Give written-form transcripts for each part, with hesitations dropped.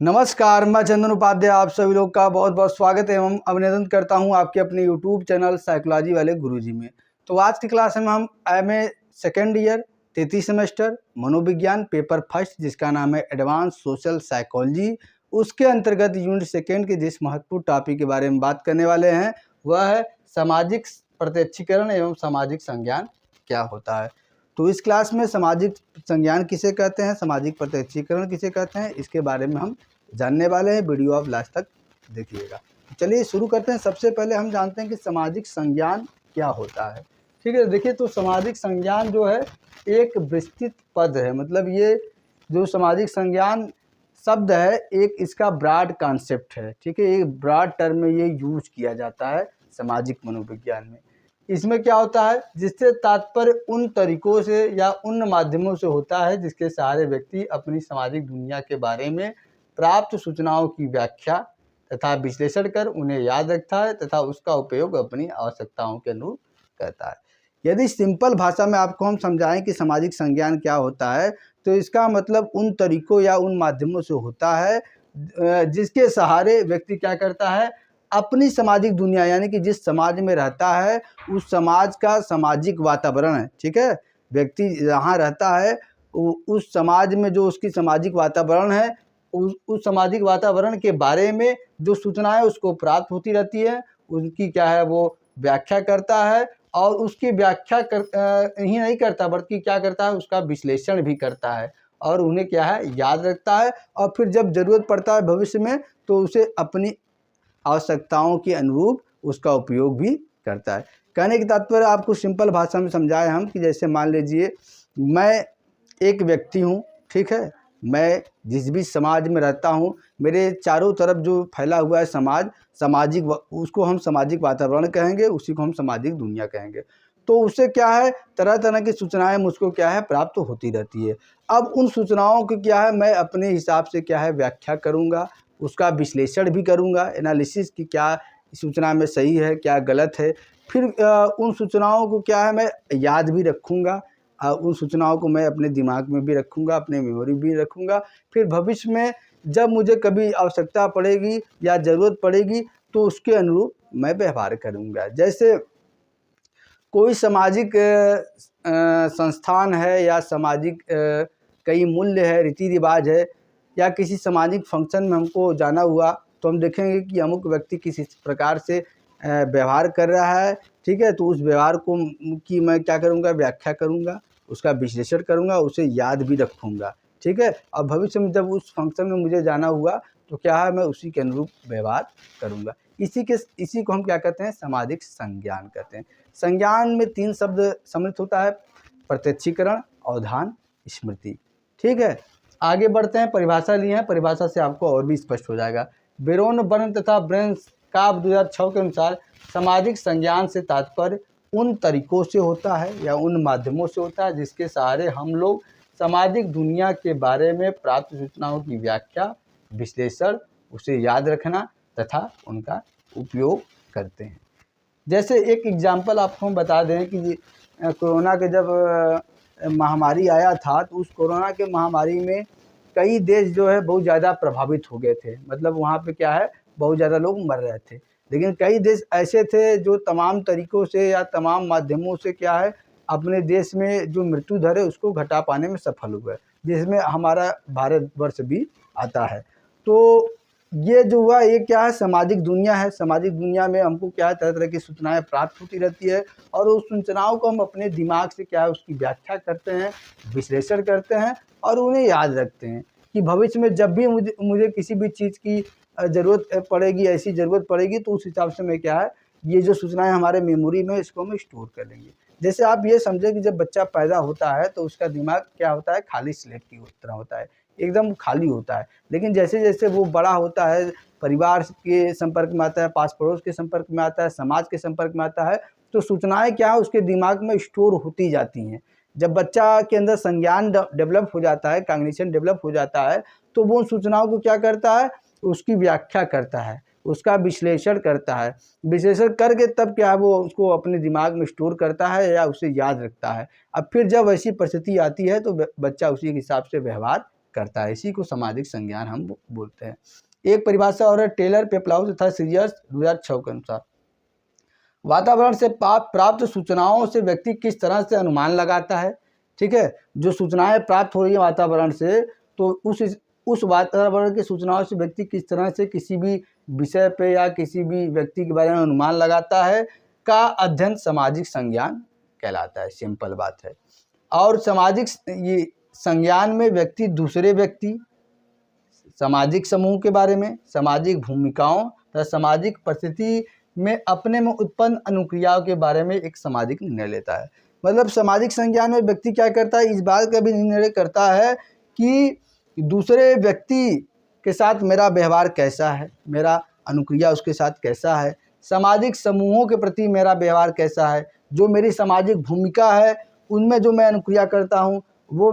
नमस्कार, मैं चंदन उपाध्याय आप सभी लोग का बहुत बहुत स्वागत एवं अभिनंदन करता हूं आपके अपने यूट्यूब चैनल साइकोलॉजी वाले गुरुजी में। तो आज की क्लास में हम एमए सेकेंड ईयर 33 सेमेस्टर मनोविज्ञान पेपर फर्स्ट जिसका नाम है एडवांस सोशल साइकोलॉजी, उसके अंतर्गत यूनिट सेकेंड के जिस महत्वपूर्ण टॉपिक के बारे में बात करने वाले हैं वह है सामाजिक प्रत्यक्षीकरण एवं सामाजिक संज्ञान क्या होता है। तो इस क्लास में सामाजिक संज्ञान किसे कहते हैं, सामाजिक प्रत्यक्षीकरण किसे कहते हैं, इसके बारे में हम जानने वाले हैं। वीडियो आप लास्ट तक देखिएगा। चलिए शुरू करते हैं। सबसे पहले हम जानते हैं कि सामाजिक संज्ञान क्या होता है। ठीक है, देखिए तो सामाजिक संज्ञान जो है एक विस्तृत पद है, मतलब ये जो सामाजिक संज्ञान शब्द है एक इसका ब्रॉड कॉन्सेप्ट है। ठीक है, एक ब्रॉड टर्म में ये यूज किया जाता है सामाजिक मनोविज्ञान में। इसमें क्या होता है, जिससे तात्पर्य उन तरीकों से या उन माध्यमों से होता है जिसके सहारे व्यक्ति अपनी सामाजिक दुनिया के बारे में प्राप्त सूचनाओं की व्याख्या तथा विश्लेषण कर उन्हें याद रखता है तथा उसका उपयोग अपनी आवश्यकताओं के अनुरूप करता है। यदि सिंपल भाषा में आपको हम समझाएं कि सामाजिक संज्ञान क्या होता है, तो इसका मतलब उन तरीकों या उन माध्यमों से होता है जिसके सहारे व्यक्ति क्या करता है, अपनी सामाजिक दुनिया यानी कि जिस समाज में रहता है उस समाज का सामाजिक वातावरण है। ठीक है, व्यक्ति जहाँ रहता है उस समाज में जो उसकी सामाजिक वातावरण है उस सामाजिक वातावरण के बारे में जो सूचनाएं उसको प्राप्त होती रहती है उनकी क्या है वो व्याख्या करता है, और उसकी व्याख्या ही नहीं करता बल्कि क्या करता है उसका विश्लेषण भी करता है और उन्हें क्या है याद रखता है, और फिर जब ज़रूरत पड़ता है भविष्य में तो उसे अपनी आवश्यकताओं के अनुरूप उसका उपयोग भी करता है। कहने की तात्पर्य आपको सिंपल भाषा में समझाए हम कि जैसे मान लीजिए मैं एक व्यक्ति हूँ। ठीक है, मैं जिस भी समाज में रहता हूँ मेरे चारों तरफ जो फैला हुआ है सामाजिक उसको हम सामाजिक वातावरण कहेंगे, उसी को हम सामाजिक दुनिया कहेंगे। तो उससे क्या है तरह तरह की सूचनाएं मुझको क्या है प्राप्त होती रहती है। अब उन सूचनाओं की क्या है मैं अपने हिसाब से क्या है व्याख्या करूँगा, उसका विश्लेषण भी करूँगा, एनालिसिस की क्या सूचना में सही है क्या गलत है। फिर उन सूचनाओं को क्या है मैं याद भी रखूँगा, उन सूचनाओं को मैं अपने दिमाग में भी रखूँगा, अपने मेमोरी भी रखूँगा। फिर भविष्य में जब मुझे कभी आवश्यकता पड़ेगी या ज़रूरत पड़ेगी तो उसके अनुरूप मैं व्यवहार करूँगा। जैसे कोई सामाजिक संस्थान है या सामाजिक कई मूल्य है, रीति रिवाज है, या किसी सामाजिक फंक्शन में हमको जाना हुआ तो हम देखेंगे कि अमुक व्यक्ति किसी प्रकार से व्यवहार कर रहा है। ठीक है, तो उस व्यवहार को की मैं क्या करूँगा व्याख्या करूँगा, उसका विश्लेषण करूँगा, उसे याद भी रखूँगा। ठीक है, और भविष्य में जब उस फंक्शन में मुझे जाना हुआ तो क्या है मैं उसी के अनुरूप व्यवहार करूँगा। इसी को हम क्या कहते हैं सामाजिक संज्ञान कहते हैं। संज्ञान में 3 शब्द सम्मिलित होता है, प्रत्यक्षीकरण, अवधान, स्मृति। ठीक है, आगे बढ़ते हैं। परिभाषा लिए हैं, परिभाषा से आपको और भी स्पष्ट हो जाएगा। बेरोन बर्न तथा ब्रेन्स का 2006 के अनुसार सामाजिक संज्ञान से तात्पर्य उन तरीकों से होता है या उन माध्यमों से होता है जिसके सहारे हम लोग सामाजिक दुनिया के बारे में प्राप्त सूचनाओं की व्याख्या, विश्लेषण, उसे याद रखना तथा उनका उपयोग करते हैं। जैसे एक एग्जाम्पल आपको हम बता दें कि कोरोना के जब महामारी आया था तो उस कोरोना के महामारी में कई देश जो है बहुत ज़्यादा प्रभावित हो गए थे, मतलब वहाँ पे क्या है बहुत ज़्यादा लोग मर रहे थे। लेकिन कई देश ऐसे थे जो तमाम तरीक़ों से या तमाम माध्यमों से क्या है अपने देश में जो मृत्यु दर है उसको घटा पाने में सफल हुए, जिसमें हमारा भारतवर्ष भी आता है। तो ये जो हुआ ये क्या है सामाजिक दुनिया है। सामाजिक दुनिया में हमको क्या है तरह तरह की सूचनाएं प्राप्त होती रहती है और उस सूचनाओं को हम अपने दिमाग से क्या है उसकी व्याख्या करते हैं, विश्लेषण करते हैं और उन्हें याद रखते हैं कि भविष्य में जब भी मुझे किसी भी चीज़ की ज़रूरत पड़ेगी, ऐसी ज़रूरत पड़ेगी तो उस हिसाब से मैं क्या है ये जो सूचनाएं हमारे मेमोरी में इसको हम स्टोर कर लेंगे। जैसे आप ये समझें कि जब बच्चा पैदा होता है तो उसका दिमाग क्या होता है खाली स्लेट की तरह होता है, एकदम खाली होता है। लेकिन जैसे जैसे वो बड़ा होता है, परिवार के संपर्क में आता है, पास पड़ोस के संपर्क में आता है, समाज के संपर्क में आता है, तो सूचनाएं क्या है उसके दिमाग में स्टोर होती जाती हैं। जब बच्चा के अंदर संज्ञान डेवलप हो जाता है, कॉग्निशन डेवलप हो जाता है, तो वो उन सूचनाओं को क्या करता है उसकी व्याख्या करता है, उसका विश्लेषण करता है। विश्लेषण करके तब क्या है वो उसको अपने दिमाग में स्टोर करता है या उसे याद रखता है। अब फिर जब ऐसी परिस्थिति आती है तो बच्चा उसी के हिसाब से व्यवहार करता है। इसी को सामाजिक संज्ञान हम बोलते हैं। एक परिभाषा और है टेलर, पेप्लाउस तथा सीरियस 2006 के अनुसार, वातावरण से प्राप्त सूचनाओं से व्यक्ति किस तरह से अनुमान लगाता है। ठीक है, जो सूचनाएं प्राप्त हो रही है वातावरण से, तो उस वातावरण की सूचनाओं से व्यक्ति किस तरह से किसी भी विषय पे या किसी भी व्यक्ति के बारे में अनुमान लगाता है का अध्ययन सामाजिक संज्ञान कहलाता है। सिंपल बात है। और सामाजिक ये संज्ञान में व्यक्ति दूसरे व्यक्ति, सामाजिक समूह के बारे में, सामाजिक भूमिकाओं तथा सामाजिक परिस्थिति में अपने में उत्पन्न अनुक्रियाओं के बारे में एक सामाजिक निर्णय लेता है। मतलब सामाजिक संज्ञान में व्यक्ति क्या करता है, इस बात का भी निर्णय करता है कि दूसरे व्यक्ति के साथ मेरा व्यवहार कैसा है, मेरा अनुक्रिया उसके साथ कैसा है, सामाजिक समूहों के प्रति मेरा व्यवहार कैसा है, जो मेरी सामाजिक भूमिका है उनमें जो मैं अनुक्रिया करता हूँ वो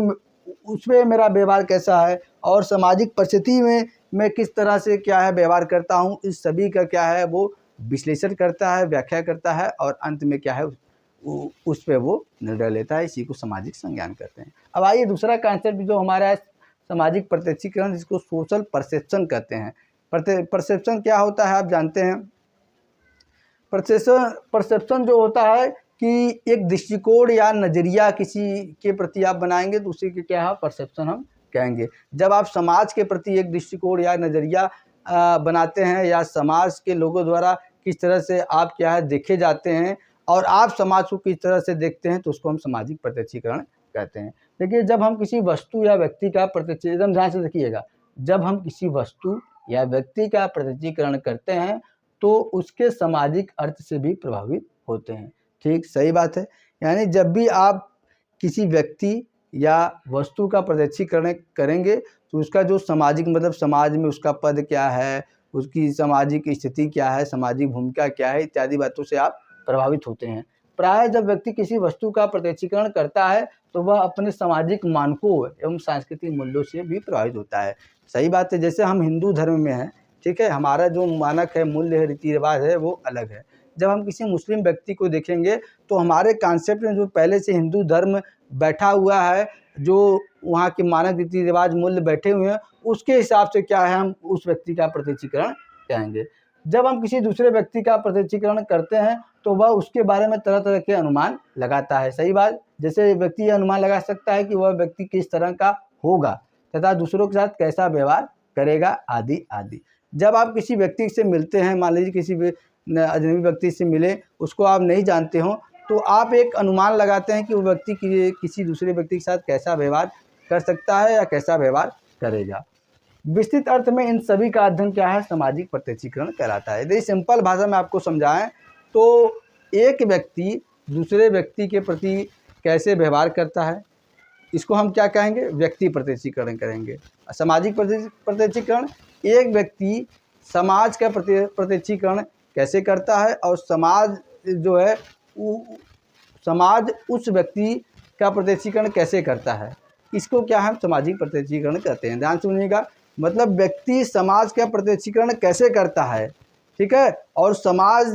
उसमें मेरा व्यवहार कैसा है, और सामाजिक परिस्थिति में मैं किस तरह से क्या है व्यवहार करता हूँ, इस सभी का क्या है वो विश्लेषण करता है, व्याख्या करता है, और अंत में क्या है उस पर वो निर्णय लेता है। इसी को सामाजिक संज्ञान कहते हैं। अब आइए दूसरा कॉन्सेप्ट जो हमारा है सामाजिक प्रत्यक्षीकरण, जिसको सोशल परसेप्शन कहते हैं। परसेप्शन क्या होता है आप जानते हैं। परसेप्शन जो होता है कि एक दृष्टिकोण या नज़रिया किसी के प्रति आप बनाएंगे तो उसी के क्या है परसेप्शन हम कहेंगे। जब आप समाज के प्रति एक दृष्टिकोण या नज़रिया बनाते हैं, या समाज के लोगों द्वारा किस तरह से आप क्या है देखे जाते हैं और आप समाज को किस तरह से देखते हैं, तो उसको हम सामाजिक प्रत्यक्षीकरण कहते हैं। देखिए, जब हम किसी वस्तु या व्यक्ति का एकदम ध्यान से देखिएगा, जब हम किसी वस्तु या व्यक्ति का प्रत्यक्षीकरण करते हैं तो उसके सामाजिक अर्थ से भी प्रभावित होते हैं। ठीक, सही बात है। यानी जब भी आप किसी व्यक्ति या वस्तु का प्रत्यक्षीकरण करेंगे तो उसका जो सामाजिक मतलब समाज में उसका पद क्या है, उसकी सामाजिक स्थिति क्या है, सामाजिक भूमिका क्या है, इत्यादि बातों से आप प्रभावित होते हैं। प्रायः जब व्यक्ति किसी वस्तु का प्रत्यक्षीकरण करता है तो वह अपने सामाजिक मानकों एवं सांस्कृतिक मूल्यों से भी प्रभावित होता है। सही बात है। जैसे हम हिंदू धर्म में हैं, ठीक है, हमारा जो मानक है, मूल्य है, रीति रिवाज है वो अलग है। जब हम किसी मुस्लिम व्यक्ति को देखेंगे तो हमारे कॉन्सेप्ट में जो पहले से हिंदू धर्म बैठा हुआ है, जो वहाँ के मानक रीति रिवाज मूल्य बैठे हुए हैं, उसके हिसाब से क्या है हम उस व्यक्ति का प्रत्यक्षीकरण कहेंगे। जब हम किसी दूसरे व्यक्ति का प्रत्यक्षीकरण करते हैं तो वह उसके बारे में तरह तरह के अनुमान लगाता है। सही बात। जैसे व्यक्ति ये अनुमान लगा सकता है कि वह व्यक्ति किस तरह का होगा तथा दूसरों के साथ कैसा व्यवहार करेगा, आदि आदि। जब आप किसी व्यक्ति से मिलते हैं, मान लीजिए किसी अजनबी व्यक्ति से मिले, उसको आप नहीं जानते हो, तो आप एक अनुमान लगाते हैं कि वो व्यक्ति किसी दूसरे व्यक्ति के साथ कैसा व्यवहार कर सकता है या कैसा व्यवहार करेगा। विस्तृत अर्थ में इन सभी का अध्ययन क्या है, सामाजिक प्रत्यक्षीकरण कहलाता है। यदि सिंपल भाषा में आपको समझाएं तो एक व्यक्ति दूसरे व्यक्ति के प्रति कैसे व्यवहार करता है, इसको हम क्या कहेंगे, व्यक्ति प्रत्यक्षीकरण करेंगे। सामाजिक प्रत्यक्षीकरण, एक व्यक्ति समाज का प्रत्यक्षीकरण कैसे करता है और समाज जो है समाज उस व्यक्ति का प्रत्यक्षीकरण कैसे करता है, इसको क्या हम सामाजिक प्रत्यक्षीकरण कहते हैं। ध्यान सुनिएगा, मतलब व्यक्ति समाज का प्रत्यक्षीकरण कैसे करता है, ठीक है, और समाज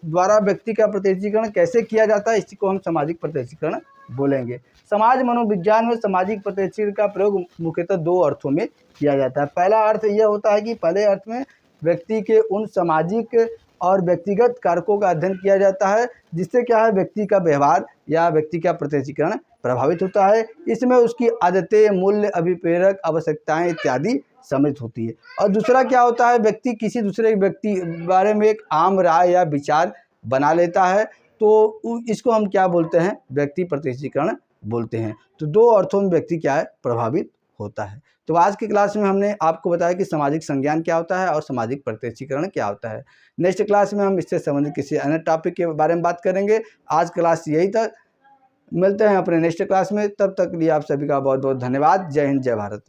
द्वारा व्यक्ति का प्रत्यक्षीकरण कैसे किया जाता है, इसी को हम सामाजिक प्रत्यक्षीकरण बोलेंगे। समाज मनोविज्ञान में सामाजिक प्रत्यक्षीकरण का प्रयोग मुख्यतः दो अर्थों में किया जाता है। पहला अर्थ यह होता है कि पहले अर्थ में व्यक्ति के उन सामाजिक और व्यक्तिगत कारकों का अध्ययन किया जाता है जिससे क्या है व्यक्ति का व्यवहार या व्यक्ति का प्रत्यक्षीकरण प्रभावित होता है। इसमें उसकी आदतें, मूल्य, अभिप्रेरक आवश्यकताएं इत्यादि सम्मिलित होती है। और दूसरा क्या होता है, व्यक्ति किसी दूसरे व्यक्ति बारे में एक आम राय या विचार बना लेता है, तो इसको हम क्या बोलते हैं, व्यक्ति प्रत्यक्षीकरण बोलते हैं। तो दो अर्थों में व्यक्ति क्या है, प्रभावित होता है। तो आज की क्लास में हमने आपको बताया कि सामाजिक संज्ञान क्या होता है और सामाजिक प्रत्यक्षीकरण क्या होता है। नेक्स्ट क्लास में हम इससे संबंधित किसी अन्य टॉपिक के बारे में बात करेंगे। आज क्लास यही तक, मिलते हैं अपने नेक्स्ट क्लास में। तब तक लिए आप सभी का बहुत बहुत धन्यवाद। जय हिंद, जय भारत।